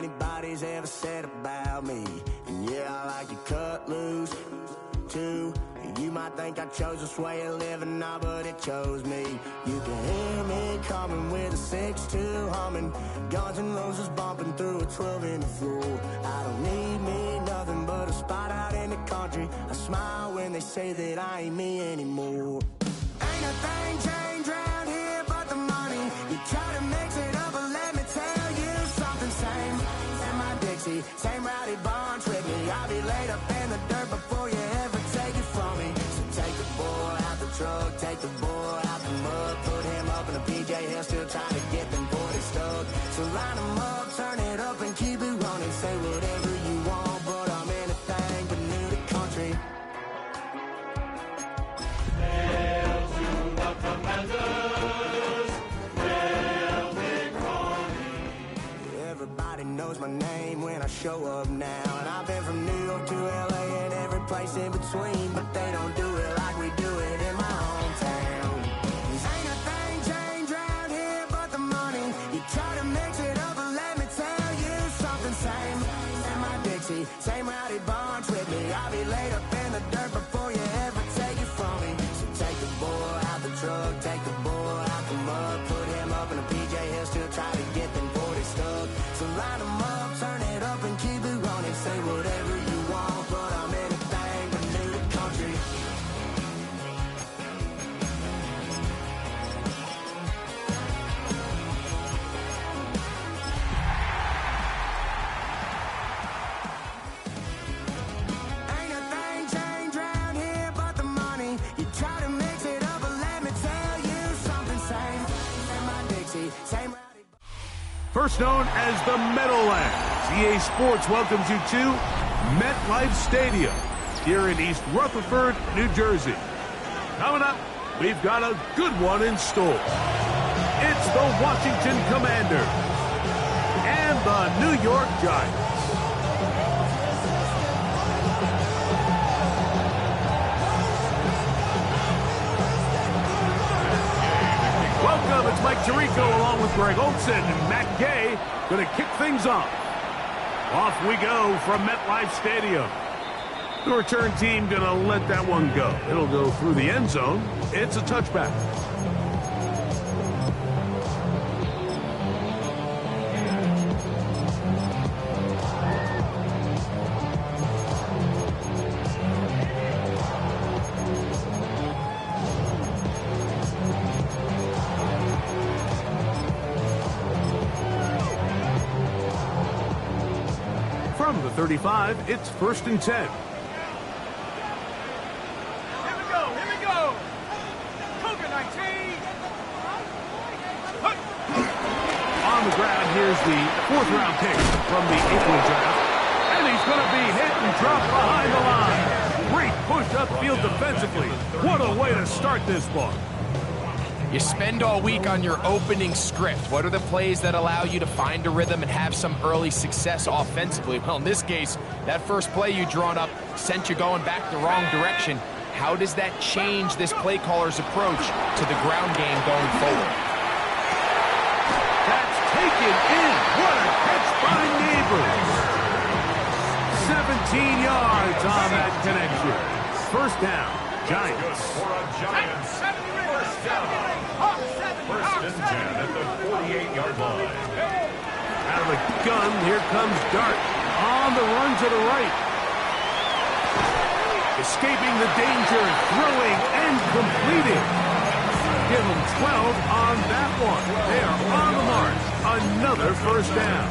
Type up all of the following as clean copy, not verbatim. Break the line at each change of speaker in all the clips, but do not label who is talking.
anybody's ever said about me. And yeah, I like to cut loose, too. You might think I chose this way of living, nah, but it chose me. You can hear me coming with a 6-2 humming, Guns N' Roses bumping through a 12 in the floor. I don't need me nothing but a spot out in the country. I smile when they say that I ain't me anymore. Ain't a thing changed around here but the money. You try to mix it up, but let me tell you something. Same in my Dixie, same rowdy bunch with me. I'll be laid up in the dirt before you ever take it from me. So take the boy out the truck, take the boy out the mud, put him up in a PJ, he'll still trying to get them 40 stuck. So line him up, turn it up and keep it running. Say whatever you want, but I'm anything but new to country.
Hail to the Commaders, hail victory.
Everybody knows my name when I show up now, and I've been from New York to LA and every place in between, but they don't do it like we do it in my hometown. Ain't a thing changed around here but the money. You try to mix it up, but let me tell you something. Same in my Dixie, same rowdy bunch with me. I'll be laid up in the dirt before you ever take it from me. So take the boy out the truck, take the boy out the mud, put him up in a PJ, he'll still try to get them 40 stuck. So line him up, turn it up and keep it running. Say whatever you want, but I'm anything but new to country. Ain't a thing changed around here but the money. You try to mix it up, but let me tell you something. Same in my Dixie, same rowdy.
First known as the Meadowlands, EA Sports welcomes you to MetLife Stadium here in East Rutherford, New Jersey. Coming up, we've got a good one in store. It's the Washington Commanders and the New York Giants. Welcome, it's Mike Tirico along with Greg Olson and Matt Gay going to kick things off. Off we go from MetLife Stadium. The return team going to let that one go. It'll go through the end zone. It's a touchback. From the 35, it's 1st and 10.
Here we go. Cougar 19.
On the ground, here's the 4th-round pick from the April draft. And he's going to be hit and dropped behind the line. Great push upfield defensively. What a way to start this ball.
You spend all week on your opening script. What are the plays that allow you to find a rhythm and have some early success offensively? Well, in this case, that first play you drawn up sent you going back the wrong direction. How does that change this play caller's approach to the ground game going forward?
That's taken in. What a catch by Neighbors. 17 yards on that connection. First down, Giants.
For a Giants. First down. First and 10 at the 48-yard line.
Out of the gun, here comes Dart. On the run to the right. Escaping the danger, throwing and completing. Give them 12 on that one. They are on the march. Another first down.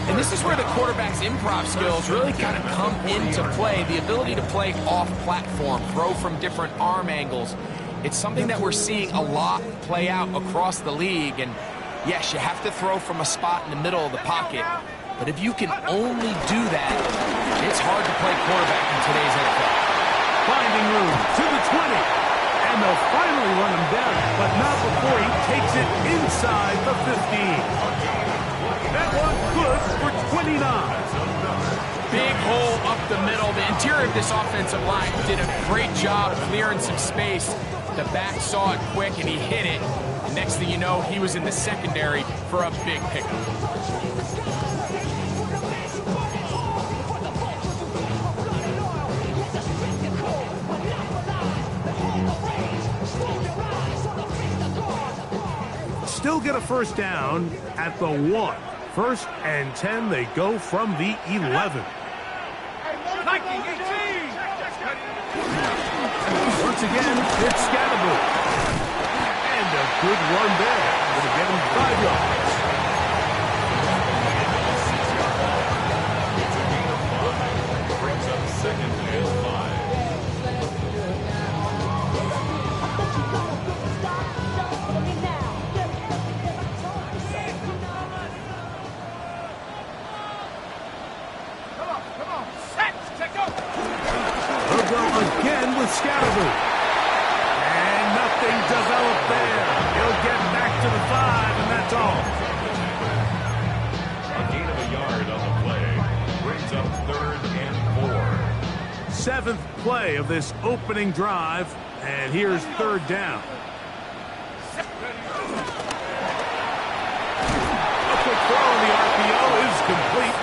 And this is where the quarterback's improv skills really kind of come into play. The ability to play off-platform, throw from different arm angles. It's something that we're seeing a lot play out across the league. And yes, you have to throw from a spot in the middle of the pocket. But if you can only do that, it's hard to play quarterback in today's NFL.
Finding room to the 20. And they'll finally run him down, but not before he takes it inside the 15. That one good for 29.
Big hole up the middle. The interior of this offensive line did a great job clearing some space. The back saw it quick, and he hit it. Next thing you know, he was in the secondary for a big pickup.
get a first down at the 1. First and 10, they go from the 11. Once again, it's Scatterboot. And a good run there. Gonna get him 5 yards.
Brings up second and 5.
He'll go again with Scatterboot. And nothing developed there. He'll get back to the 5, and that's all.
A gain of a yard on the play. Brings up third and 4.
7th play of this opening drive, and here's third down. A quick throw on the RPO is complete.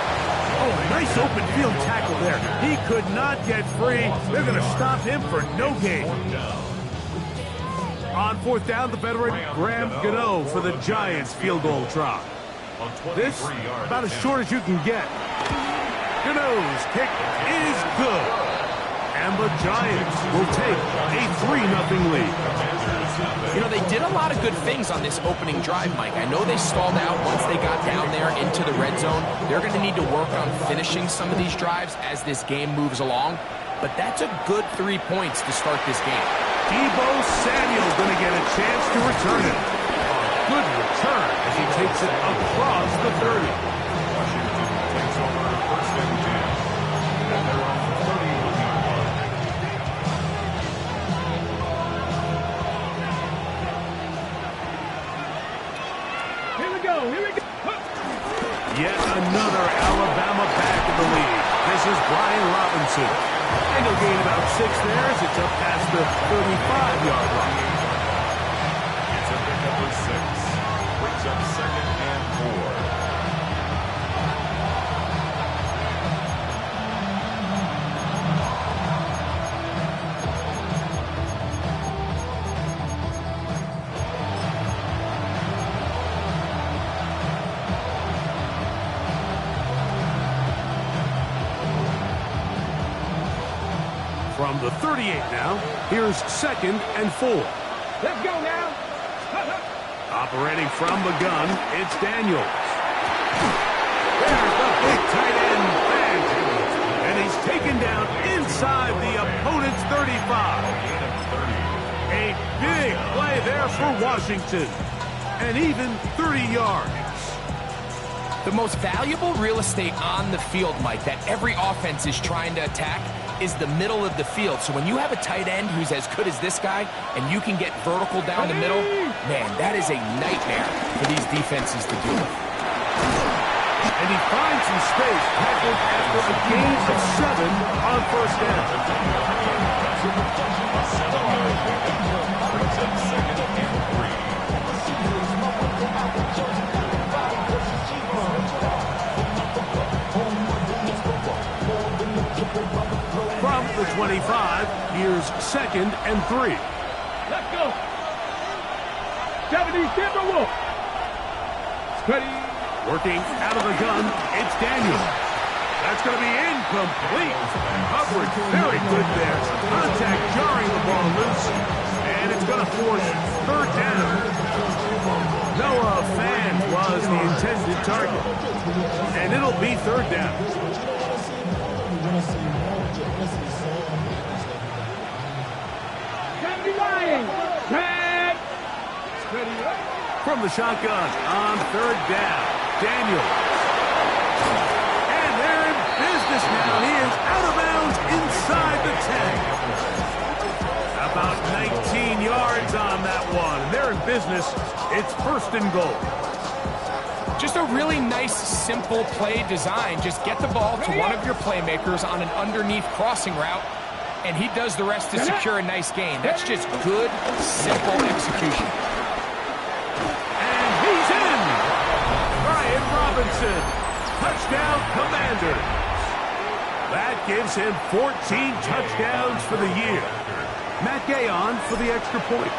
Oh, nice open field tackle there. He could not get free. They're going to stop him for no gain. On 4th down, the veteran Graham Gano for the Giants field goal try. This, about as short as you can get. Gano's kick is good. And the Giants will take a 3-0 lead.
You know, they did a lot of good things on this opening drive, Mike. I know they stalled out once they got down there into the red zone. They're going to need to work on finishing some of these drives as this game moves along. But that's a good 3 points to start this game.
Deebo Samuel going to get a chance to return it. A good return as he takes it across the 30.
Washington takes over first and 10. And they're on the 31-yard line.
Here we go.
Yet another Alabama back in the lead. This is Brian Robinson. And he'll gain about 6 there as it's up past the 35-yard line.
It's a pickup of 6. Brings up second and 4.
From the 38 now, here's 2nd and 4.
Let's go now.
Operating from the gun, it's Daniels. There's the big tight end, bang. And he's taken down inside the opponent's 35. A big play there for Washington. And even 30 yards.
The most valuable real estate on the field, Mike, that every offense is trying to attack is the middle of the field. So when you have a tight end who's as good as this guy and you can get vertical down the middle, man, that is a nightmare for these defenses to do.
And he finds some space tackled after a gain of 7 on first down.
Brings up second and 3.
From the 25, here's 2nd and 3.
Let's go. Japanese Timberwolf. Steady.
Working out of the gun, it's Daniel. That's going to be incomplete. Coverage very good there. Contact jarring the ball loose. And it's going to force third down. Noah Fan was the intended target. And it'll be third down. From the shotgun on third down, Daniels. And they're in business now. He is out of bounds inside the 10. About 19 yards on that one. They're in business. It's 1st and goal.
Just a really nice, simple play design. Just get the ball to one of your playmakers on an underneath crossing route, and he does the rest to secure a nice gain. That's just good, simple execution.
And he's in! Brian Robinson. Touchdown, Commanders. That gives him 14 touchdowns for the year. Matt Gay on for the extra point.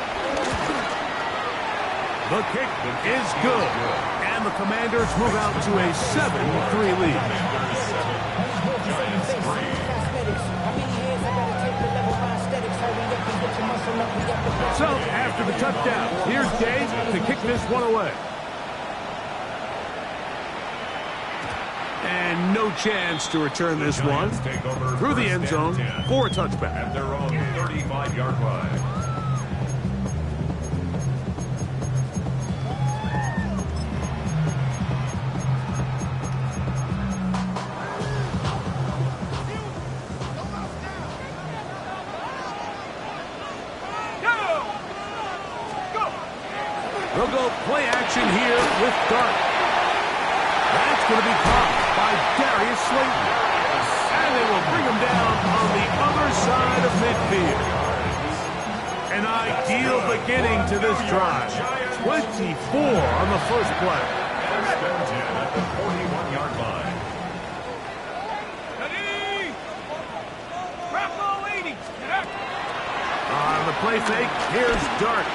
The kick is good. And the Commanders move out to a 7-3 lead. So, after the touchdown, here's Dave to kick this one away. And no chance to return this one through the end zone for a touchback.
At their own 35-yard line.
They'll go play action here with Dart. That's going to be caught by Darius Slayton. And they will bring him down on the other side of midfield. An ideal beginning to this drive. 24 on the first play.
First and 10 at the 41-yard line.
On the play fake, here's Dart.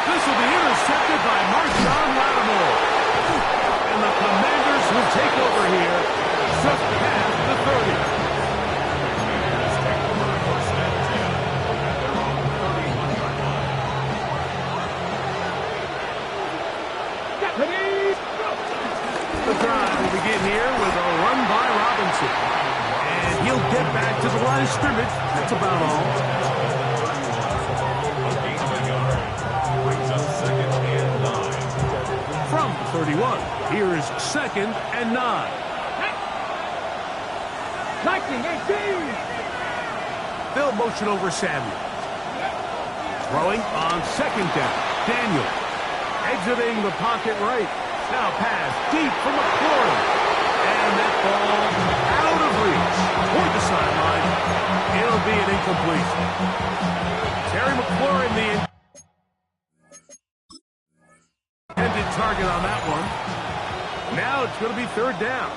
This will be intercepted by Marshawn Lattimore. And the Commanders will take over here just past the 30. The drive will begin here with a run by Robinson. And he'll get back to the line of scrimmage. That's about all. From 31, here is 2nd and 9.
19-18.
They'll motion over Samuel. Throwing on 2nd down. Daniel exiting the pocket right. Now pass deep from McLaurin. And that ball out of reach toward the sideline. It'll be an incompletion. Terry McLaurin, the intended target on that one. Now it's going to be 3rd down.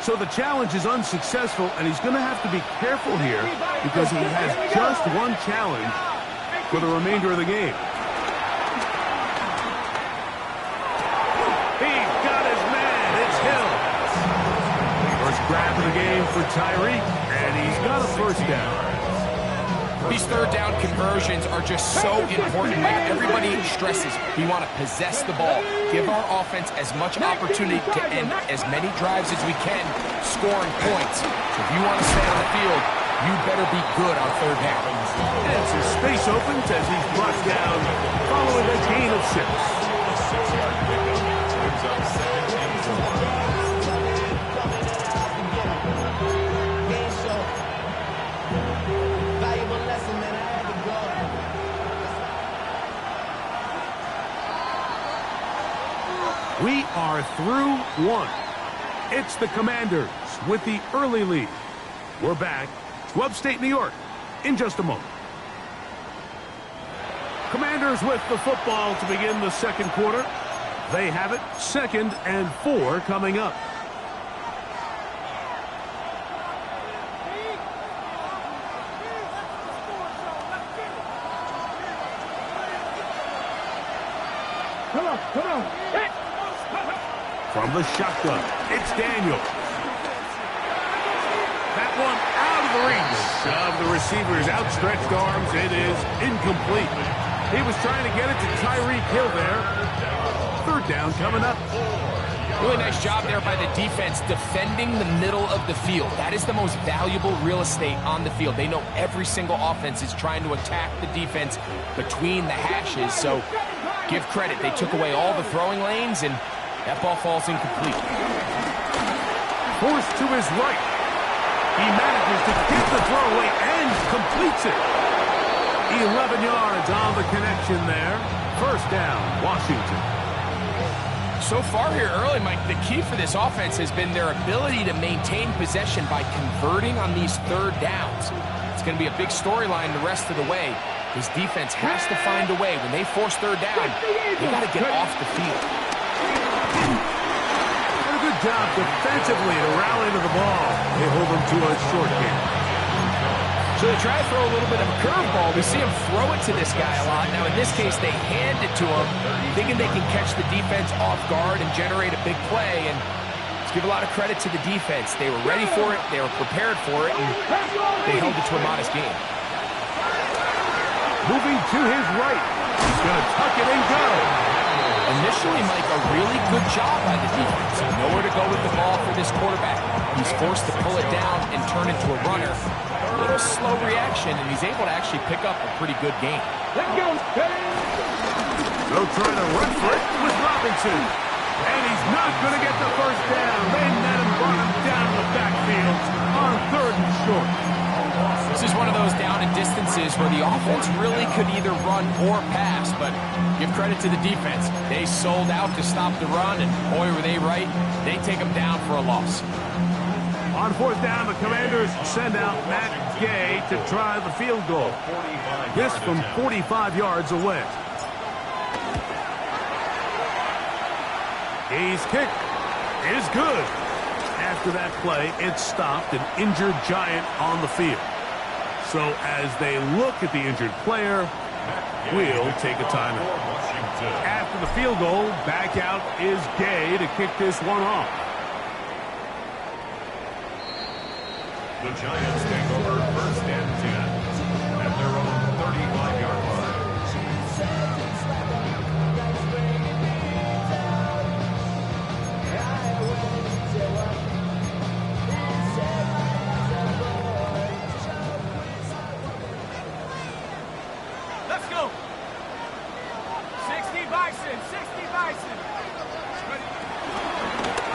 So the challenge is unsuccessful, and he's going to have to be careful here because he has just one challenge for the remainder of the game. He's got his man. It's Hill. First grab of the game for Tyreek, and he's got a first down.
These 3rd down conversions are just so important. Like everybody stresses, we want to possess the ball, give our offense as much opportunity to end as many drives as we can, scoring points. So if you want to stay on the field, you better be good on 3rd down.
And some space opens as he's brought down following a gain of 6. We are through one. It's the Commanders with the early lead. We're back to upstate New York in just a moment. Commanders with the football to begin the 2nd quarter. They have it 2nd and 4 coming up.
Come on.
From the shotgun, it's Daniel. That one out of the reach of the receiver's outstretched arms. It is incomplete. He was trying to get it to Tyreek Hill there. 3rd down coming up.
Really nice job there by the defense defending the middle of the field. That is the most valuable real estate on the field. They know every single offense is trying to attack the defense between the hashes. So give credit. They took away all the throwing lanes, and that ball falls incomplete.
Forced to his right. He manages to get the throw away and completes it. 11 yards on the connection there. 1st down, Washington.
So far here early, Mike, the key for this offense has been their ability to maintain possession by converting on these 3rd downs. It's going to be a big storyline the rest of the way. This defense has to find a way. When they force 3rd down, they got to get off the field.
job defensively to rally to the ball. They hold them to a short game.
So they try to throw a little bit of a curveball. We see him throw it to this guy a lot. Now, in this case, they hand it to him, thinking they can catch the defense off guard and generate a big play. And let's give a lot of credit to the defense. They were ready for it. They were prepared for it. And they held it to a modest game.
Moving to his right. He's going to tuck it and go.
Initially, Mike, a really good job by the defense. Nowhere to go with the ball for this quarterback. He's forced to pull it down and turn into a runner. A little slow reaction, and he's able to actually pick up a pretty good game.
Let's go.
They'll try to run for it with Robinson. And he's not going to get the first down. They met him, brought him down the backfield on 3rd and short.
This is one of those down and distances where the offense really could either run or pass, but give credit to the defense. They sold out to stop the run, and boy, were they right. They take him down for a loss.
On 4th down, the Commanders send out Matt Gay to try the field goal. This from 45 yards away. Gay's kick is good. After that play, it stopped an injured Giant on the field. So as they look at the injured player, we'll take a timeout. After the field goal, back out is Gay to kick this one off.
The Giants take over 1st and 10 at their own 35-yard line.
Let's go. 60 Bison. 60 Bison.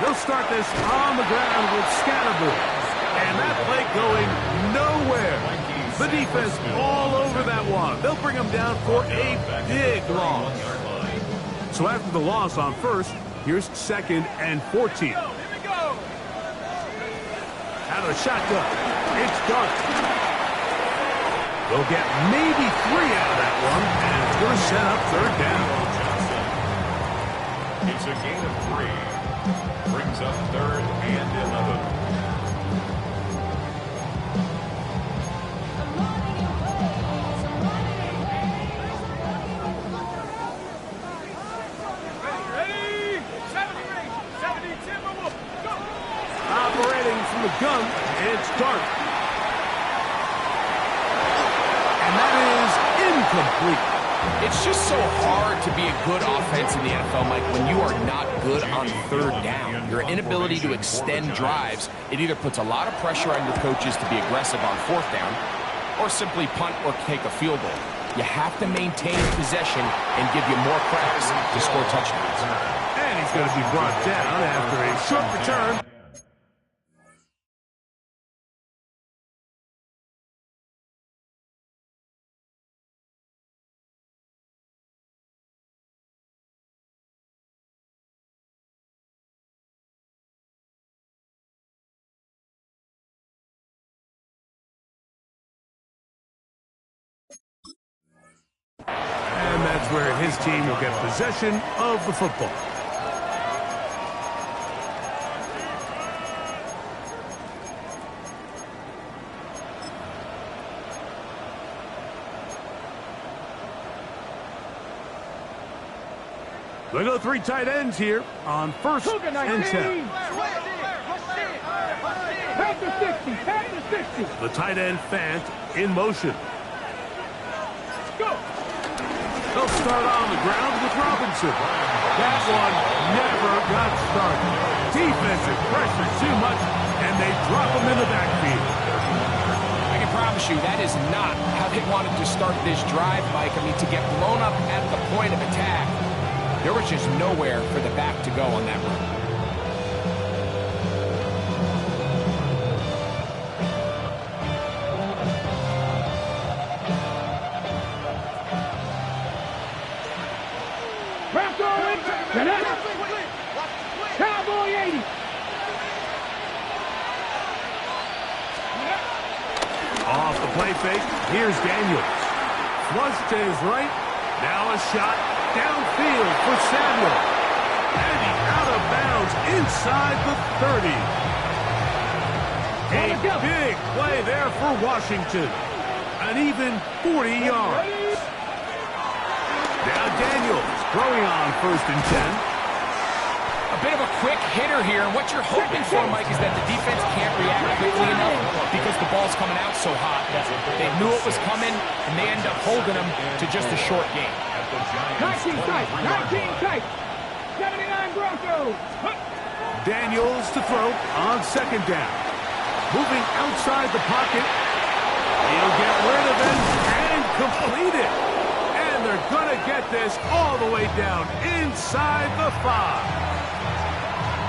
They'll start this on the ground with Scatterboard. And that play going nowhere. The defense all over that one. They'll bring them down for a big loss. So after the loss on 1st, here's 2nd and 14.
Here we go.
Out of the shotgun, it's Dart. They'll get maybe 3 out of that one, and it's going to set up 3rd down.
It's a gain of 3. Brings up 3rd and 11.
Operating from the gun, it's Dart. And that is incomplete.
It's just so hard to be a good offense in the NFL, Mike, when you are not good on 3rd down. Your inability to extend drives, it either puts a lot of pressure on your coaches to be aggressive on 4th down, or simply punt or take a field goal. You have to maintain possession and give you more cracks to score touchdowns.
And he's going to be brought down after a short return. And that's where his team will get possession of the football. They go 3 tight ends here on 1st and 10.
Pass the 60. Pass the 60.
The tight end Fant in motion.
Go.
They'll start on the ground with Robinson. That one never got started. Defensive pressure too much, and they drop him in the backfield.
I can promise you that is not how they wanted to start this drive, Mike. I mean, to get blown up at the point of attack, there was just nowhere for the back to go on that run.
Cowboy 80.
Off the play fake, here's Daniels. Flush to his right. Now a shot downfield for Samuel. And he's out of bounds inside the 30. A big play there for Washington. An even 40 yards. Now Daniels throwing on 1st and 10.
A bit of a quick hitter here, and what you're hoping for, Mike, is that the defense can't react quickly enough because the ball's coming out so hot. They knew it was coming, and they end up holding them to just a short game.
19 tight, 19 tight. 79 Broncos.
Daniels to throw on 2nd down. Moving outside the pocket. He'll get rid of it and complete it. And they're going to get this all the way down inside the 5.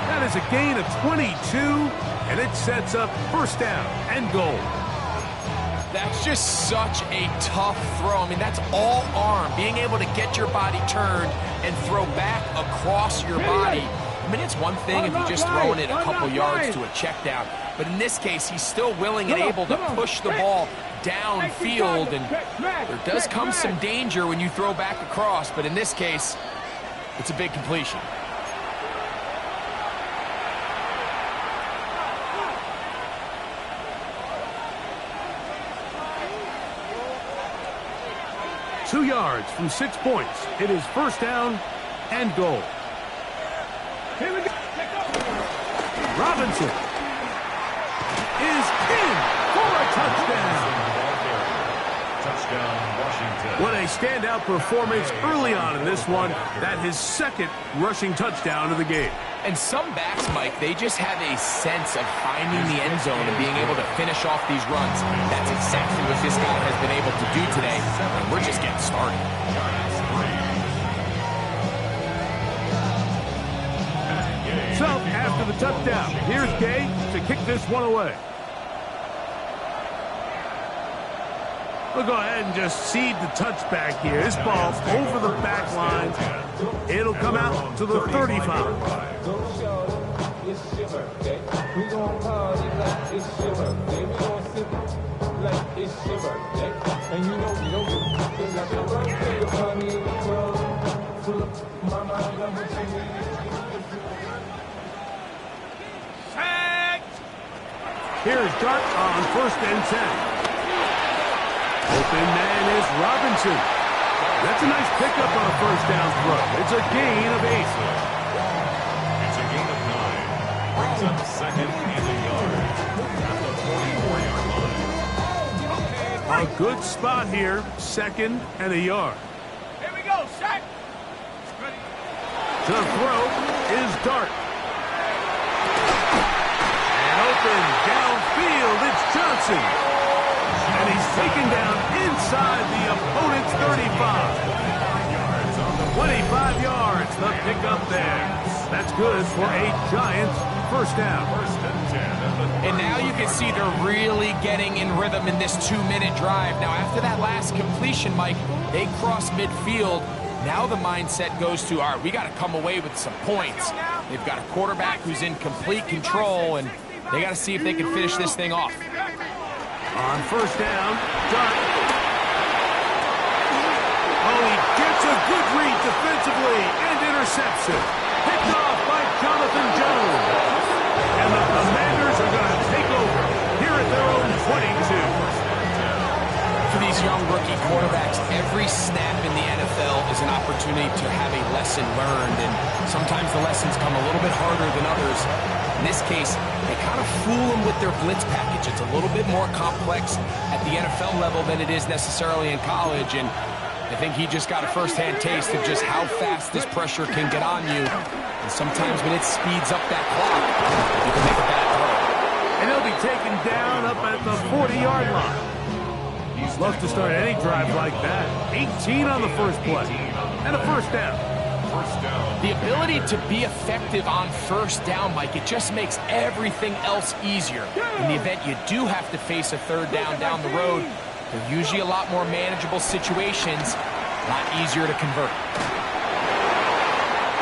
That is a gain of 22, and it sets up 1st down and goal.
That's just such a tough throw. I mean, that's all arm, being able to get your body turned and throw back across your body. I mean, it's one thing if you're just throwing it a couple yards to a check down, but in this case, he's still willing and able to push the ball downfield, and there does come some danger when you throw back across, but in this case, it's a big completion.
Two yards from 6 points. It is 1st down and goal.
Here we go.
Robinson is in for a touchdown.
Touchdown, Washington.
What a standout performance early on in this one. That his 2nd rushing touchdown of the game.
And some backs, Mike, they just have a sense of finding the end zone and being able to finish off these runs. That's exactly what this guy has been able to do today, and we're just getting started.
So, after the touchdown, here's Gay to kick this one away. We'll go ahead and just cede the touchback here. This ball over the back line. It'll come out to the 35. Here's Dart on 1st and 10. Open man is Robinson. That's a nice pickup on a 1st down throw. It's a gain of 8.
It's a gain of 9. Brings up 2nd and a yard at the 44-yard line.
A good spot here. 2nd and a yard.
Here we go, set.
To throw is Dart. And open downfield, it's Johnson. And he's taken down inside the opponent's 35. 25 yards, the pickup there. That's good for a Giants 1st down.
1st and 10.
And now you can see they're really getting in rhythm in this 2-minute drive. Now, after that last completion, Mike, they cross midfield. Now the mindset goes to, all right, we got to come away with some points. They've got a quarterback who's in complete control, and they got to see if they can finish this thing off.
On 1st down, Dart. Oh, he gets a good read defensively and intercepts it. Picked off by Jonathan Jones. And the Commanders are going to take over here at their own 22.
For these young rookie quarterbacks, every snap in the NFL is an opportunity to have a lesson learned, and sometimes the lessons come a little bit harder than others. In this case, they kind of fool them with their blitz package. It's a little bit more complex at the NFL level than it is necessarily in college, and I think he just got a first-hand taste of just how fast this pressure can get on you. And sometimes when it speeds up that clock, you can make a bad throw.
And he'll be taken down up at the 40-yard line. He's love to start any drive like that. 18 on the first play. And a 1st down.
The ability to be effective on 1st down, Mike, it just makes everything else easier. In the event you do have to face a 3rd down the road, they're usually a lot more manageable situations, a lot easier to convert.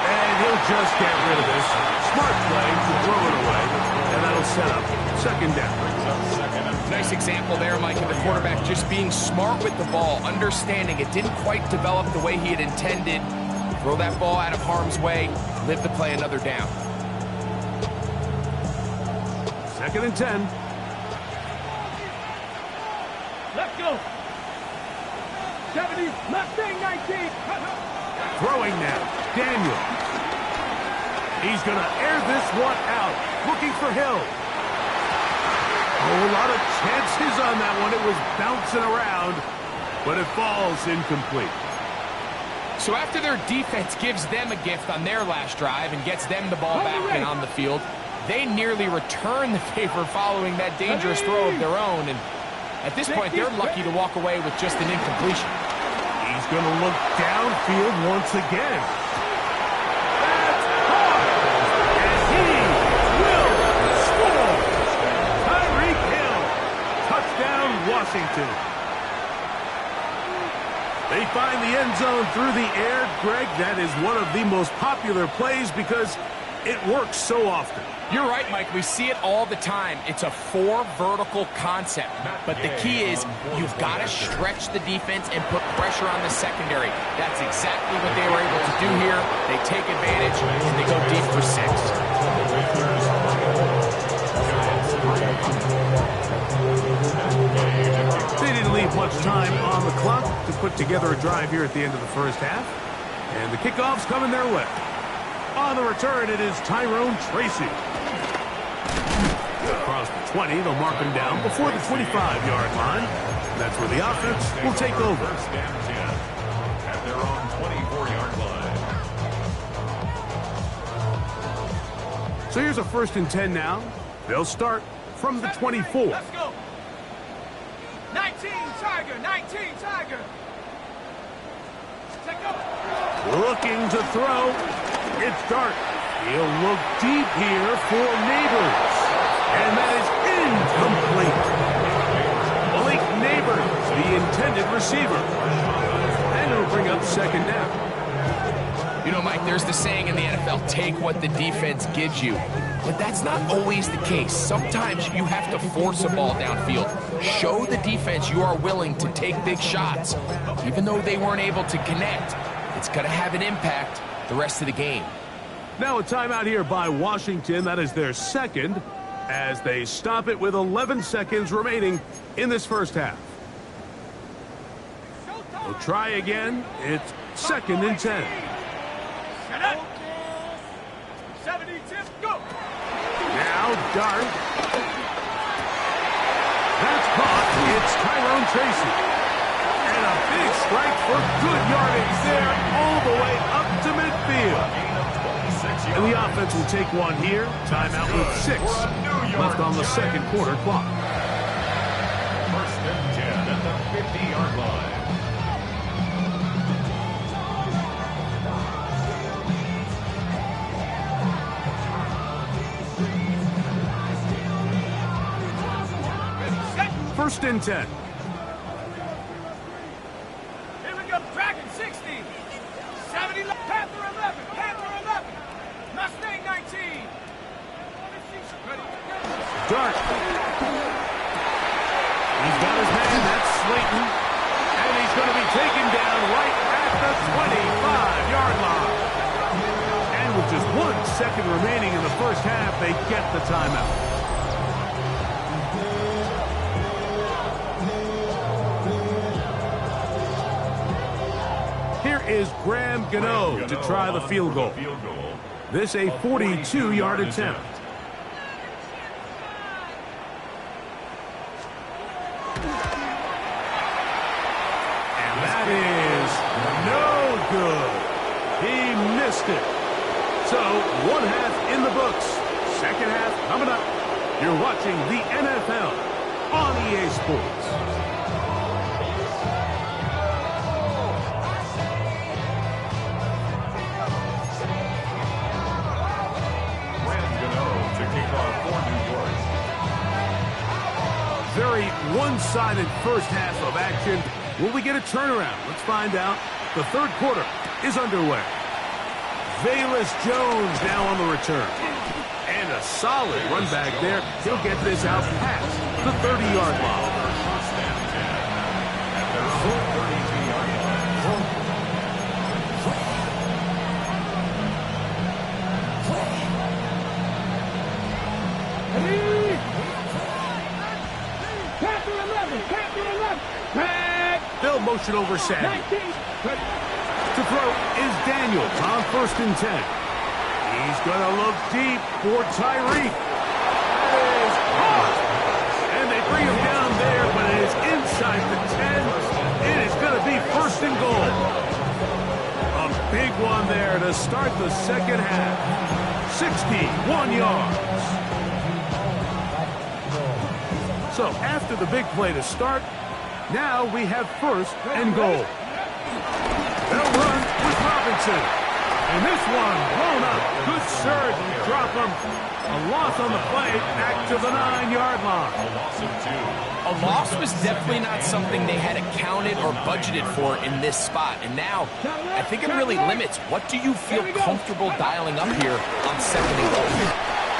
And he'll just get rid of this. Smart play to throw it away, and that'll set up 2nd down.
Nice example there, Mike, of the quarterback just being smart with the ball, understanding it didn't quite develop the way he had intended. Throw that ball out of harm's way, live to play another down.
2nd and 10.
Let's go. 70, Mustang 19.
Throwing now, Daniel. He's going to air this one out, looking for Hill. Oh, a lot of chances on that one. It was bouncing around, but it falls incomplete.
So after their defense gives them a gift on their last drive and gets them the ball back and on the field, they nearly return the favor following that dangerous throw of their own. And at this point, they're lucky to walk away with just an incompletion.
He's going to look downfield once again. That's caught! And he will score! Tyreek Hill. Touchdown, Washington. They find the end zone through the air. Greg, that is one of the most popular plays because it works so often.
You're right, Mike. We see it all the time. It's a 4 vertical concept. But the key is you've got to stretch the defense and put pressure on the secondary. That's exactly what they were able to do here. They take advantage, and they go deep for 6.
They didn't leave much time on the clock to put together a drive here at the end of the first half. And the kickoff's coming their way. On the return, it is Tyrone Tracy. Across the 20, they'll mark him down before the 25-yard line. That's where the offense will take over.
First and 10 at their own 24-yard line.
So here's a 1st and 10 now. They'll start from the 24.
Let's go. 19 Tiger, 19 Tiger. Take go.
Looking to throw. It's Dart. He'll look deep here for Neighbors. And that is incomplete. Blake Neighbors, the intended receiver. And it'll bring up 2nd down.
You know, Mike, there's the saying in the NFL, take what the defense gives you. But that's not always the case. Sometimes you have to force a ball downfield. Show the defense you are willing to take big shots. Even though they weren't able to connect, it's going to have an impact the rest of the game.
Now a timeout here by Washington. That is their 2nd as they stop it with 11 seconds remaining in this first half. We'll try again. It's 2nd and 10.
Shut up. 70 tip, go.
Now Dart. That's caught. It's Tyrone Tracy. And a big strike for good yardage there all the way up to midfield. And the offense will take one here. Timeout with 6 left on the 2nd quarter clock.
1st and 10 at the 50-yard line.
First and 10.
Here we go, Dragon 60. 70, Panther 11, Panther 11. Mustang 19.
Dart. He's got his man. That's Slayton. And he's going to be taken down right at the 25-yard line. And with just 1 second remaining in the first half, they get the timeout. Here is Graham Gano to try the field goal. This a 42-yard attempt. And that is no good. He missed it. So 1 half in the books. 2nd half coming up. You're watching the NFL on EA Sports. Very one-sided first half of action. Will we get a turnaround? Let's find out. The 3rd quarter is underway. Velus Jones now on the return. And a solid run back there. He'll get this out past the 30-yard line.
Ready?
They'll motion over Sandy. To throw is Daniels on 1st and 10. He's going to look deep for Tyreek. That is caught. And they bring him down there, but it is inside the 10. It is going to be 1st and goal. A big one there to start the second half. 61 yards. So after the big play to start, now we have 1st and goal. They'll run with Robinson. And this one blown up. Good surge. Drop him. A loss on the play. Back to the 9-yard line.
A loss of 2.
A loss was definitely not something they had accounted or budgeted for in this spot. And now, I think it really limits. What do you feel comfortable dialing up here on 2nd and goal?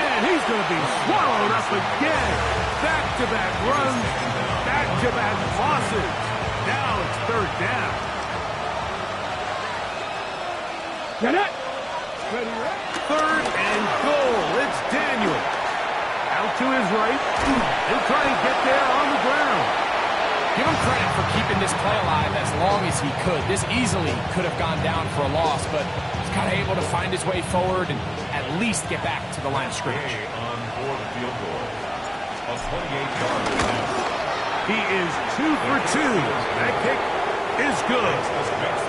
And he's going to be swallowed up again. Back-to-back runs. Back-to-back losses. Now it's 3rd down.
Get it!
3rd and goal. It's Daniel. Out to his right. He'll try and get there on the ground.
Give him credit for keeping this play alive as long as he could. This easily could have gone down for a loss, but he's kind of able to find his way forward and at least get back to the line of scrimmage.
On for the field goal. A 28-yard attempt.
He is 2 for 2. That kick is good.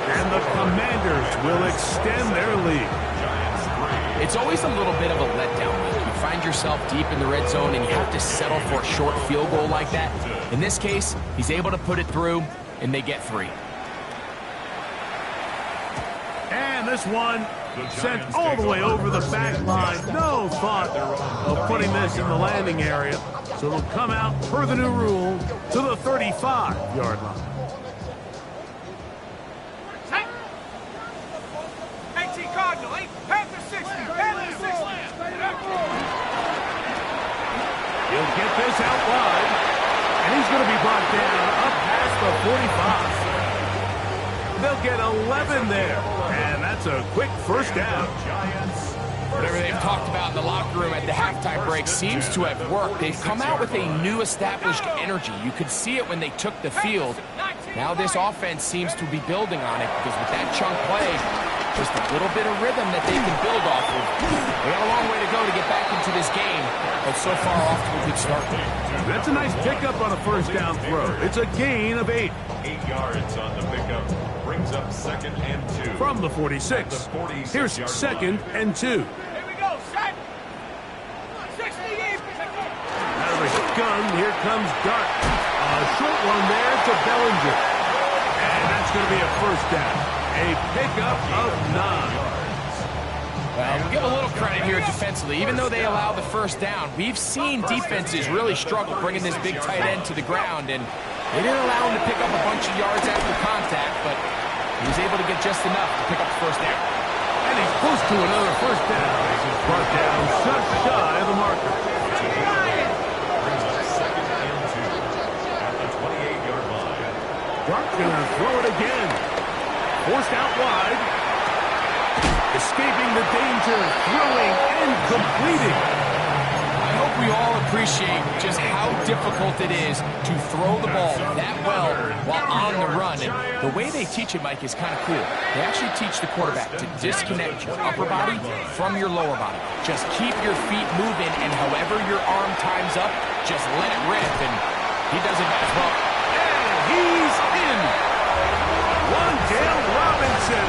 And the Commanders will extend their lead.
It's always a little bit of a letdown. You find yourself deep in the red zone and you have to settle for a short field goal like that. In this case, he's able to put it through, and they get 3.
And this one sent all the way over the back line. No thought of putting this in the landing area. So it'll come out, per the new rule, to the 35-yard line.
18 Cardinal, 8 Panther 60, Panther 60.
He'll get this out wide, and he's going to be brought down up past the 45. They'll get 11 there, and that's a quick 1st down.
Whatever they've talked about in the locker room at the halftime break seems to have worked. They've come out with a new established energy. You could see it when they took the field. Now this offense seems to be building on it because with that chunk play, just a little bit of rhythm that they can build off of. They got a long way to go to get back into this game, but so far off to a good start.
That's a nice pickup on a 1st down throw. It's a gain of 8.
8 yards on the pickup. Brings up 2nd and 2.
From the 46. Here's 2nd and 2.
Here we go, set. 60 even.
Out of the gun, here comes Dart. A short one there to Bellinger. And that's going to be a 1st down. A pickup of 9.
Well, we'll give a little credit here defensively. Even though they allow the 1st down, we've seen defenses really struggle bringing this big tight end to the ground, and they didn't allow him to pick up a bunch of yards after contact, but he was able to get just enough to pick up the 1st down.
And he's close to another 1st down. He's brought down just shy of the marker.
Brings up 2nd and 2 at the 28-yard line.
Dart's going to throw it again. Forced out wide. Escaping the danger. Throwing and completing.
I hope we all appreciate just how difficult it is to throw the ball that well while on the run. And the way they teach it, Mike, is kind of cool. They actually teach the quarterback to disconnect your upper body from your lower body. Just keep your feet moving, and however your arm times up, just let it rip. And he does it as well.
And he's in. Wandale Robinson.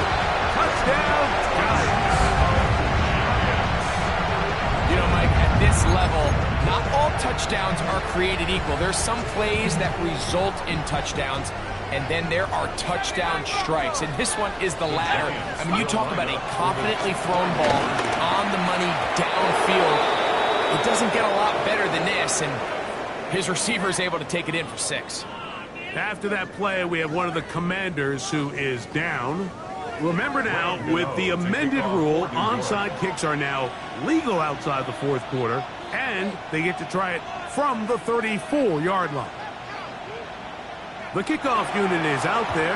Touchdown, Giants.
You know, Mike, at this level, not all touchdowns are created equal. There's some plays that result in touchdowns, and then there are touchdown strikes. And this one is the latter. I mean, you talk about a confidently thrown ball on the money downfield. It doesn't get a lot better than this, and his receiver is able to take it in for 6.
After that play, we have one of the Commanders who is down. Remember now, with the amended rule, onside kicks are now legal outside the 4th quarter, and they get to try it from the 34-yard line. The kickoff unit is out there,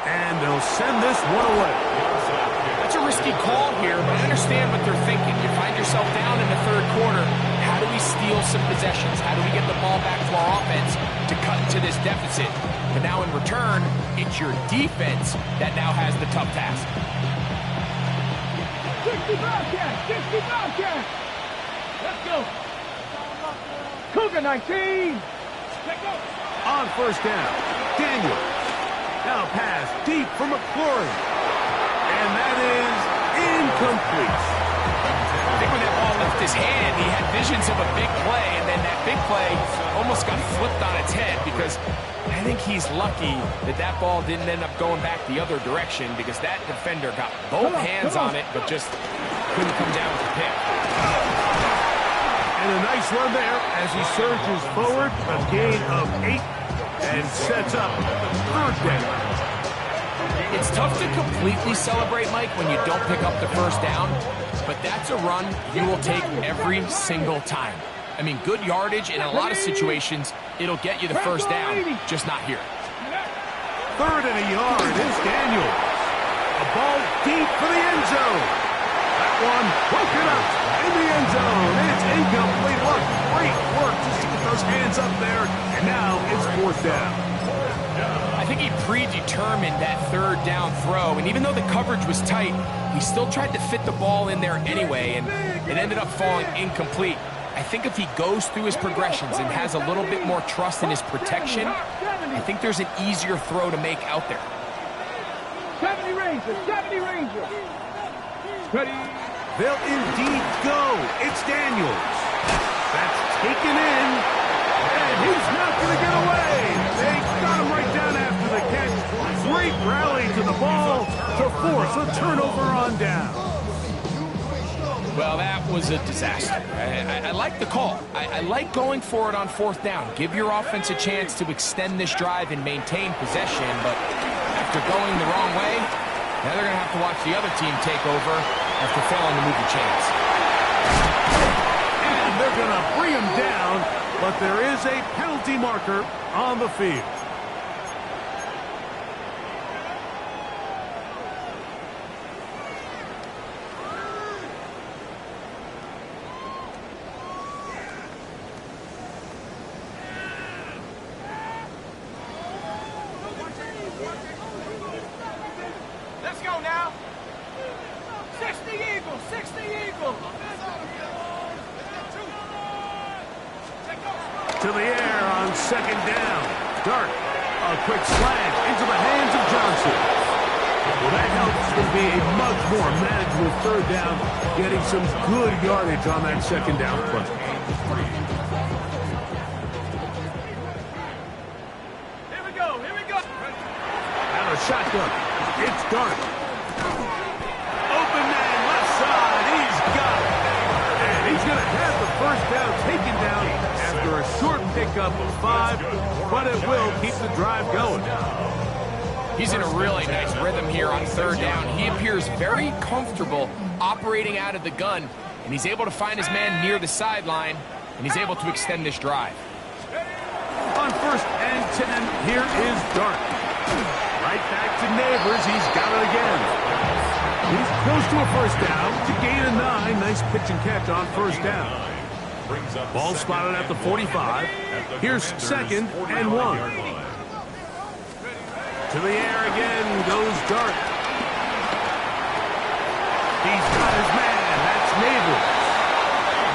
and they'll send this one away.
That's a risky call here, but I understand what they're thinking. You find yourself down in the 3rd quarter. How do we steal some possessions? How do we get the ball back to our offense to cut into this deficit. But now in return, it's your defense that now has the tough task.
60 Bobcat! 60 Bobcat! Let's go! Cougar 19! Let's go!
On first down, Daniel. Now pass deep for McClory. And that is incomplete.
I think when that ball left his hand, he had visions of a big play, and then that big play almost got flipped on its head because I think he's lucky that that ball didn't end up going back the other direction because that defender got both hands on it but just couldn't come down with the pick.
And a nice run there as he surges forward, a gain of 8, and sets up third down.
It's tough to completely celebrate, Mike, when you don't pick up the first down, but that's a run you will take every single time. I mean, good yardage in a lot of situations, it'll get you the first down, just not here.
Third and a yard is Daniels. A ball deep for the end zone. That one broken up in the end zone. It's incomplete. Look, great work to get those hands up there, and now it's fourth down.
I think he predetermined that third down throw, and even though the coverage was tight, he still tried to fit the ball in there anyway, and it ended up falling incomplete. I think if he goes through his progressions and has a little bit more trust in his protection, I think there's an easier throw to make out there.
70 Ranger! 70 Ranger! Ready?
They'll indeed go. It's Daniels. That's taken in, and he's not going to get away. They got him right down after the catch. Great rally to the ball to force a turnover on down.
Well, that was a disaster. I like the call. I like going for it on fourth down. Give your offense a chance to extend this drive and maintain possession, but after going the wrong way, now they're going to have to watch the other team take over after failing to move the chains.
And they're going to bring him down, but there is a penalty marker on the field.
Let's go now! 60 Eagles! 60 Eagles!
To the air on second down. Dart. A quick slant into the hands of Johnson. Well, that helps to be a much more manageable third down, getting some good yardage on that second down play.
Here we go! Here we go!
And a shotgun. It's Dart. Open man, left side. He's got it. And he's going to have the first down taken down after a short pickup of 5, but it will keep the drive going.
He's in a really nice rhythm here on third down. He appears very comfortable operating out of the gun, and he's able to find his man near the sideline, and he's able to extend this drive.
On first and 10, here is Dart. Right back to Neighbors. He's got it again. He's close to a first down to gain a 9. Nice pitch and catch on first down. Ball spotted at the 45. Here's second and 1. To the air again goes Dart. He's got his man. That's Neighbors.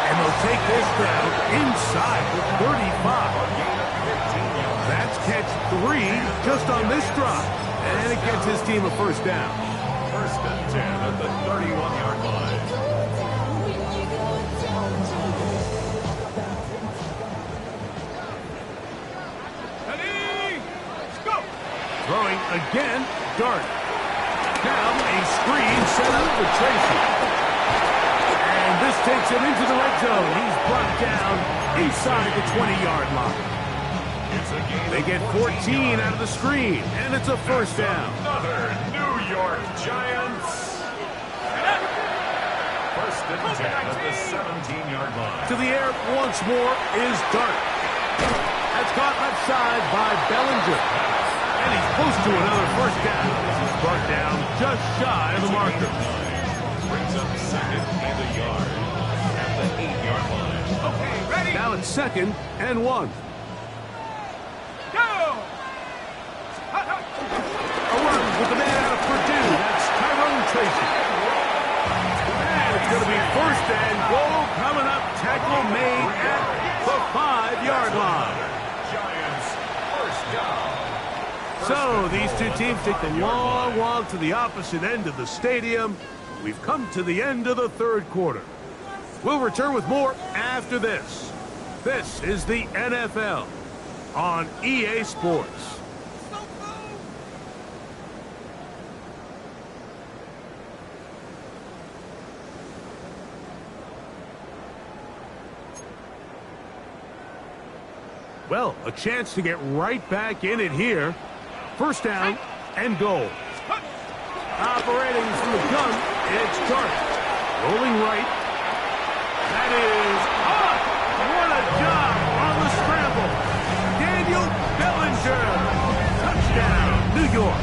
And they'll take this down inside the 35. That's catch 3 just on this drive. And it gets his team a first down.
First and 10 at the 31-yard line.
Ready? Let's go!
Throwing again, Dart. Now a screen center for Tracy. And this takes him into the red zone. He's brought down inside the 20-yard line. They get 14 out of the screen, and it's a first down.
Another New York Giants. First and 10 at the 17-yard line.
To the air once more is Dart. That's caught left side by Bellinger. And he's close to another first down. He's brought down just shy of the marker.
Brings up second and a yard at the 8-yard line.
Okay, ready?
Now it's second and 1.
Go!
A run with the man out of Purdue. That's Tyrone Tracy. And it's going to be first and goal coming up. Tackle made at the 5-yard line.
Giants, first down.
So these two teams take the long walk to the opposite end of the stadium. We've come to the end of the third quarter. We'll return with more after this. This is the NFL on EA Sports. Well, a chance to get right back in it here. First down and goal. Operating from the gun, it's Dart. Rolling right. That is up. What a job on the scramble. Daniel Bellinger. Touchdown, New York.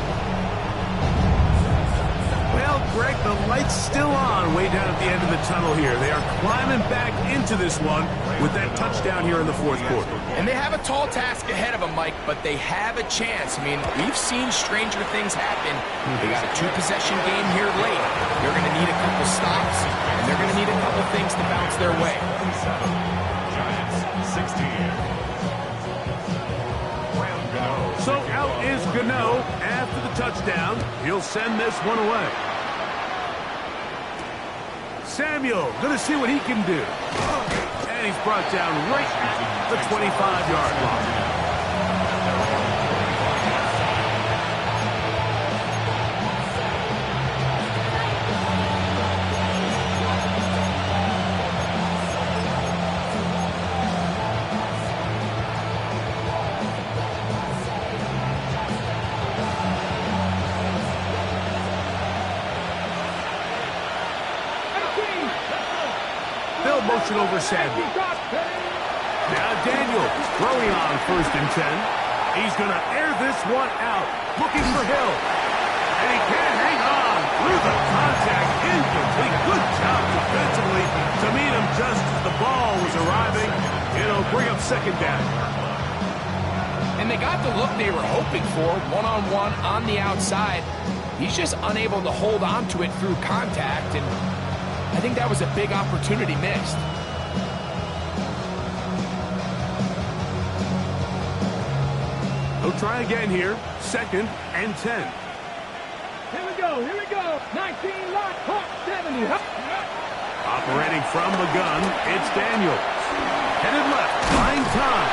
Well, Greg, the light's still on way down at the end of the tunnel here. They are climbing back into this one with that touchdown here in the fourth quarter.
And they have a tall task ahead of them, Mike, but they have a chance. I mean, we've seen stranger things happen. They got a 2-possession game here late. They're going to need a couple stops, and they're going to need a couple things to bounce their way.
Giants, 16.
So out is Gano after the touchdown. He'll send this one away. Samuel, going to see what he can do. And he's brought down right at the 25-yard line. Motion over Samuel. Now Daniel throwing on first and 10. He's going to air this one out. Looking for Hill. And he can't hang on through the contact. Incomplete. Good job defensively to meet him just as the ball was arriving. It'll bring up second down.
And they got the look they were hoping for, one-on-one on the outside. He's just unable to hold on to it through contact, and I think that was a big opportunity missed.
He'll try again here. Second and 10.
Here we go, 19 lock, hot 70.
Operating from the gun, it's Daniels. Headed left, buying time.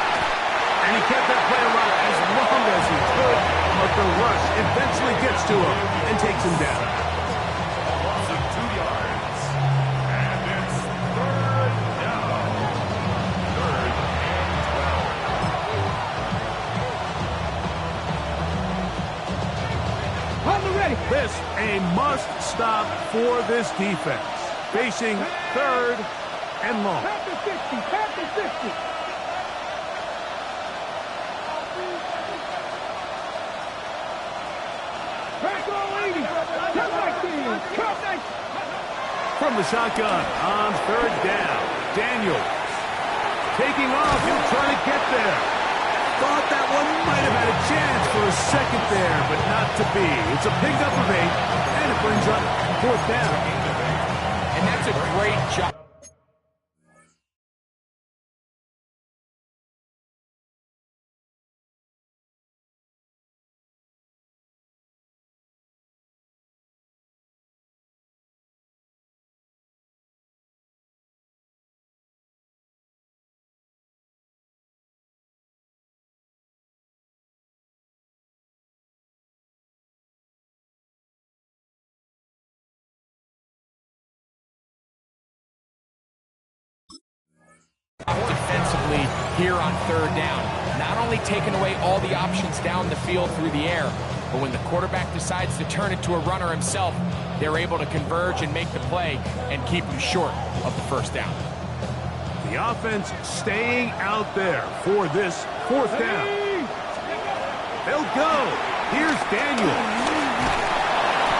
And he kept that play alive as long as he could, but the rush eventually gets to him and takes him down.
Loss of 2 yards. And it's third down. Third and 12.
On the ready.
This a must stop for this defense. Facing third and long.
Past the 60, past the 60. Back on 80. Come 19.
From the shotgun on third down. Daniels taking off. He'll try to get there. Thought that one might have had a chance for a second there, but not to be. It's a pickup of 8, and it brings up fourth down.
And that's a great job. Defensively here on third down. Not only taking away all the options down the field through the air, but when the quarterback decides to turn it to a runner himself, they're able to converge and make the play and keep him short of the first down.
The offense staying out there for this fourth down. They'll go. Here's Daniel.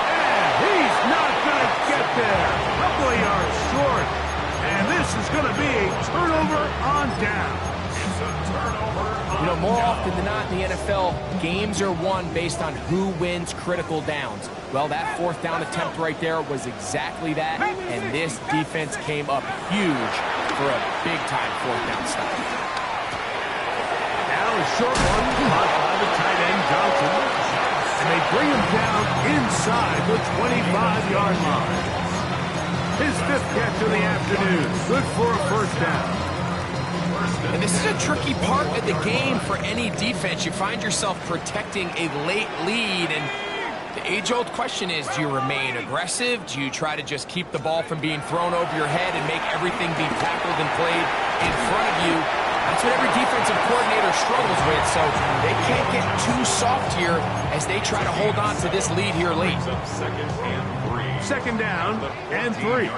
And he's not going to get there. A couple of yards short. And this is going to be a turnover on down.
You know, more often than not in the NFL, games are won based on who wins critical downs. Well, that fourth down attempt right there was exactly that, and this defense came up huge for a big-time fourth down stop.
Now a short one caught by the tight end Johnson, and they bring him down inside the 25-yard line. His fifth catch of the afternoon, good for a first down.
And this is a tricky part of the game for any defense. You find yourself protecting a late lead, and the age-old question is, do you remain aggressive? Do you try to just keep the ball from being thrown over your head and make everything be tackled and played in front of you? That's what every defensive coordinator struggles with, so they can't get too soft here as they try to hold on to this lead here late.
Second down and 3.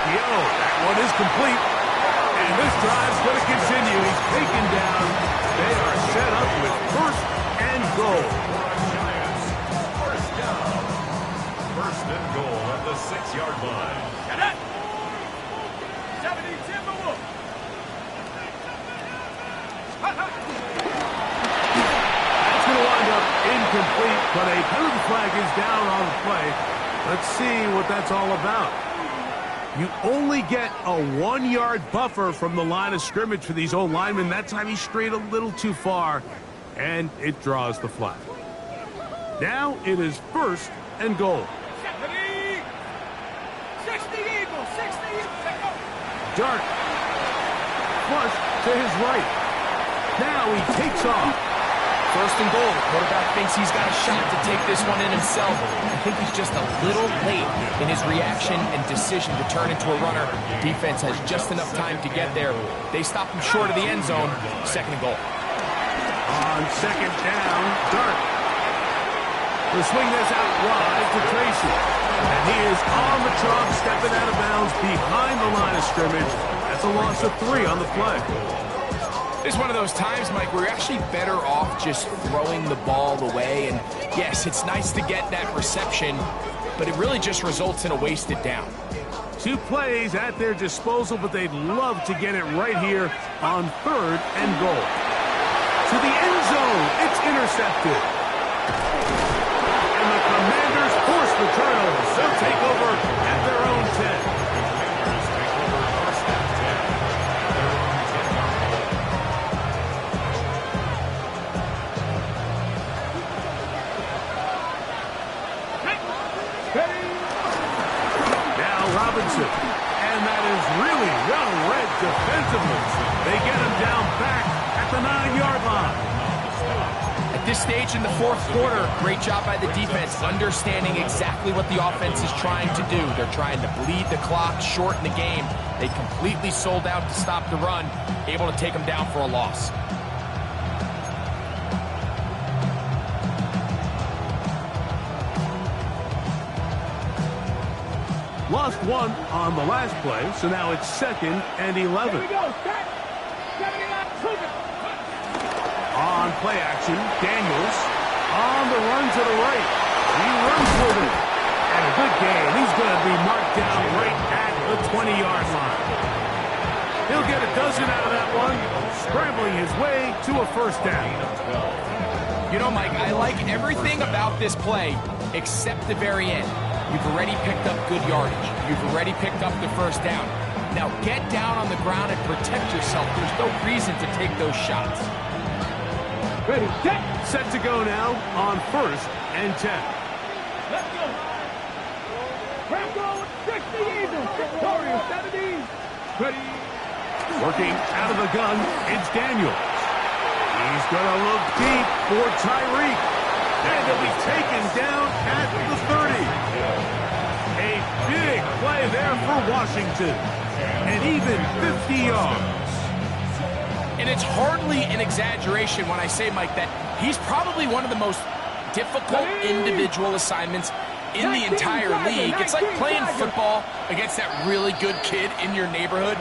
That one is complete, and this drive's going to continue. He's taken down. They are set up with first and goal.
First and goal at the 6-yard line.
That's going to wind up incomplete, but a penalty flag is down on the play. Let's see what that's all about. You only get a 1-yard buffer from the line of scrimmage for these old linemen. That time he strayed a little too far, and it draws the flag. Now it is first and goal.
60 Eagles, 60 Eagles.
Dart. Flush to his right. Now he takes off.
First and goal. The quarterback thinks he's got a shot to take this one in himself. I think he's just a little late in his reaction and decision to turn into a runner. Defense has just enough time to get there. They stop him short of the end zone. Second and goal.
On second down, Dart. The swing this out wide to Tracy. And he is on the trunk, stepping out of bounds behind the line of scrimmage. That's a loss of 3 on the play.
It's one of those times, Mike, where you're actually better off just throwing the ball away. And yes, it's nice to get that reception, but it really just results in a wasted down.
2 plays at their disposal, but they'd love to get it right here on third and goal. To the end zone, it's intercepted. And the Commanders force the turnover. They'll take over at their own 10. And that is really well read defensively. They get him down back at the 9-yard line.
At this stage in the fourth quarter, great job by the defense, understanding exactly what the offense is trying to do. They're trying to bleed the clock, shorten the game. They completely sold out to stop the run, able to take them down for a loss.
Lost 1 on the last play, so now it's second and 11.
Here we go.
On play action, Daniels on the run to the right. He runs with it. And a good game. He's going to be marked down right at the 20-yard line. He'll get a dozen out of that one, scrambling his way to a first down.
You know, Mike, I like everything about this play except the very end. You've already picked up good yardage. You've already picked up the first down. Now get down on the ground and protect yourself. There's no reason to take those shots.
Ready, set to go now on first and 10.
Let's go. Rambo, 60 Eagles. Victorious, 70.
Ready. Working out of the gun, it's Daniels. He's going to look deep for Tyreek. And he'll be taken down at the 30. A big play there for Washington. And even 50 yards.
And it's hardly an exaggeration when I say, Mike, that he's probably one of the most difficult individual assignments in the entire league. It's like playing football against that really good kid in your neighborhood.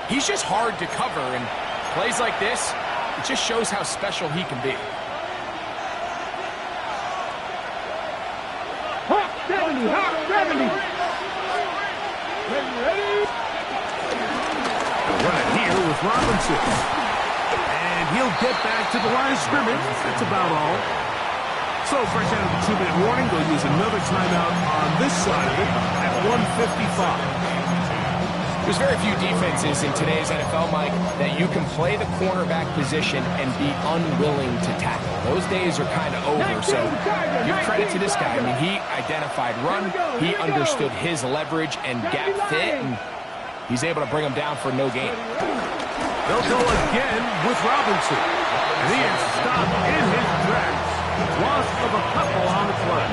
He's just hard to cover, and plays like this, it just shows how special he can be.
70.
Run it here with Robinson. And he'll get back to the line of scrimmage. That's about all. So, fresh out of the 2-minute warning, they'll use another timeout on this side of it at 1:55.
There's very few defenses in today's NFL, Mike, that you can play the cornerback position and be unwilling to tackle. Those days are kind of over, so give credit to this guy. I mean, he identified run, he understood his leverage and gap fit, and he's able to bring him down for no gain.
They'll go again with Robinson. And he is stopped in his tracks. Loss of a couple on the play.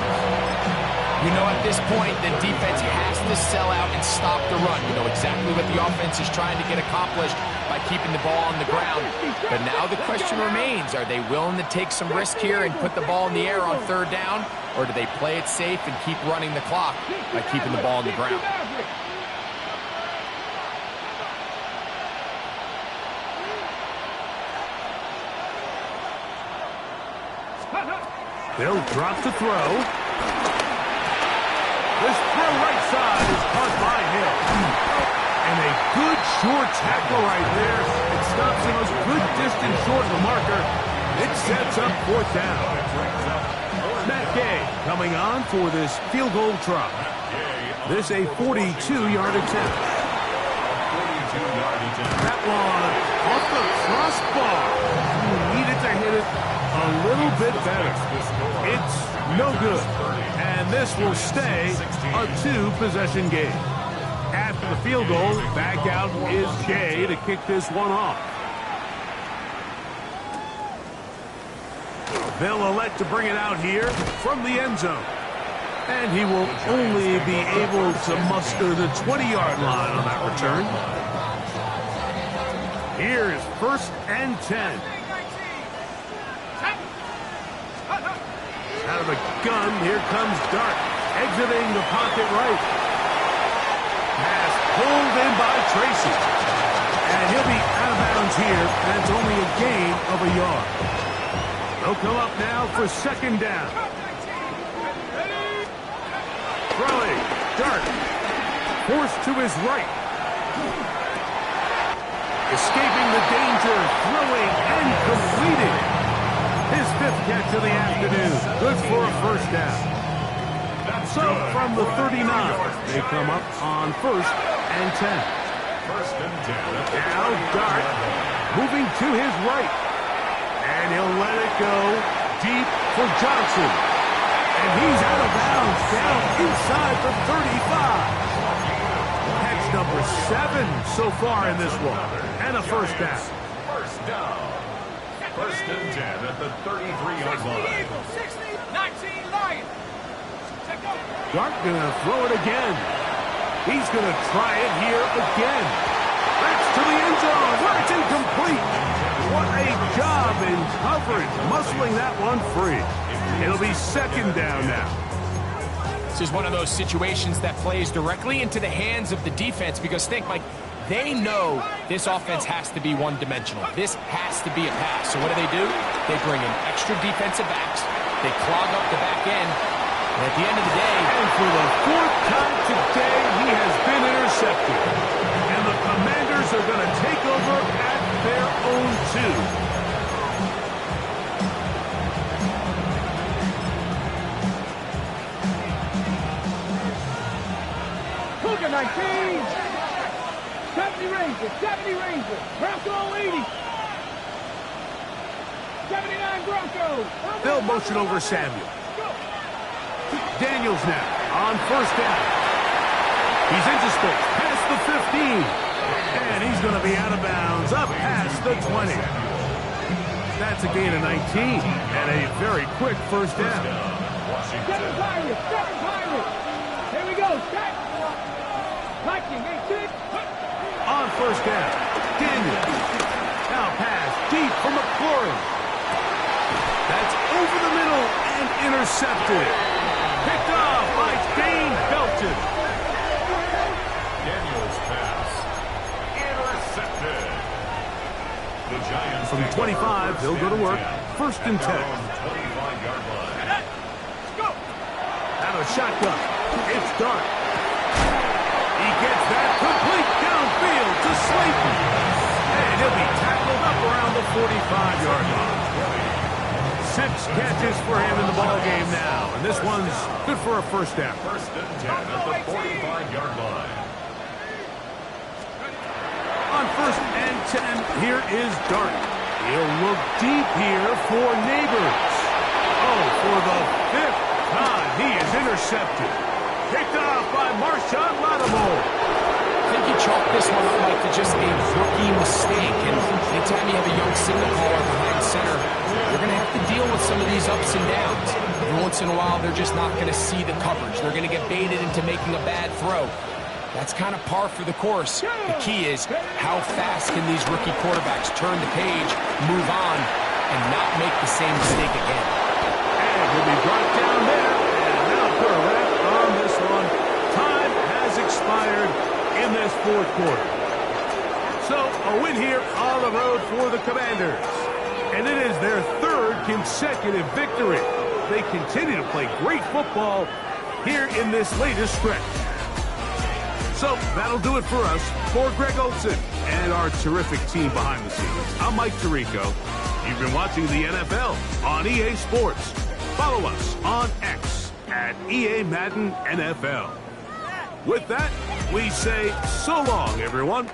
You know, at this point, the defense has to sell out and stop the run. You know exactly what the offense is trying to get accomplished by keeping the ball on the ground. But now the question remains, are they willing to take some risk here and put the ball in the air on 3rd down? Or do they play it safe and keep running the clock by keeping the ball on the ground?
They'll drop the throw. This throw right side is caught by Hill. And a good short tackle right there. It stops him a good distance short of the marker. It sets up 4th down. Matt Gay coming on for this field goal try. This a 42-yard attempt. That one off the crossbar. Needed to hit it a little bit better. It's no good. And this will stay a 2-possession game. After the field goal, back out is Gay to kick this one off. They'll elect to bring it out here from the end zone. And he will only be able to muster the 20-yard line on that return. Here is 1st and 10. Out of the gun, here comes Dart, exiting the pocket right. Pass pulled in by Tracy. And he'll be out of bounds here, and it's only a gain of a yard. They'll come up now for 2nd down. Throwing, Dart, forced to his right. Escaping the danger, throwing, and completing. His 5th catch of the afternoon. Good for a 1st down. So from the 39, they come up on 1st and 10. Now Dart moving to his right. And he'll let it go deep for Johnson. And he's out of bounds down inside the 35. Catch number 7 so far in this one. And a 1st down.
1st down. 1st and 10 at the 33-yard line.
19 Lions.
Dart gonna throw it again. He's gonna try it here again. That's to the end zone where it's incomplete. What a job in coverage, muscling that one free. It'll be 2nd down now.
This is one of those situations that plays directly into the hands of the defense because think, Mike, they know this offense has to be one-dimensional. This has to be a pass. So what do? They bring in extra defensive backs. They clog up the back end. And at the end of the day...
And for the 4th time today, he has been intercepted. And the Commanders are going to take over at their own 2.
Cougar 19. 70 Rangers, 70 Rangers, Bronco 80. 79 Broncos.
They'll motion over Samuel. Daniels now on 1st down. He's into space, past the 15. And he's going to be out of bounds, up past the 20. That's a gain of 19 and a very quick 1st down.
7 Pirates, 7 Pirates. Here we go, set. Viking 18.
On 1st down, Daniels. Now pass deep for McLaurin. That's over the middle and intercepted. Picked off by Dane Belton.
Daniels pass. Intercepted. The Giants
From 25, they'll go to work. 1st and 10.
25-yard line.
Out of shotgun. It's Dart. He gets catches for him in the ball game now, and this one's good for a first down.
First and 10 at the 45-yard line.
On first and 10, here is Dart. He'll look deep here for Neighbors. Oh, for the 5th time, he is intercepted. Picked off by Marshawn Lattimore.
I think you chalk this one up, Mike, to just a rookie mistake. And anytime you have a young signal caller behind center, you're going to have to deal with some of these ups and downs. Every once in a while, they're just not going to see the coverage. They're going to get baited into making a bad throw. That's kind of par for the course. The key is how fast can these rookie quarterbacks turn the page, move on, and not make the same mistake again.
And he'll be brought down there. And that'll put a wrap on this one. Time has expired in this fourth quarter. So a win here on the road for the Commanders. And it is their 3rd consecutive victory. They continue to play great football here in this latest stretch. So that'll do it for us. For Greg Olson and our terrific team behind the scenes, I'm Mike Tirico. You've been watching the NFL on EA Sports. Follow us on X at EA Madden NFL. With that, we say so long, everyone.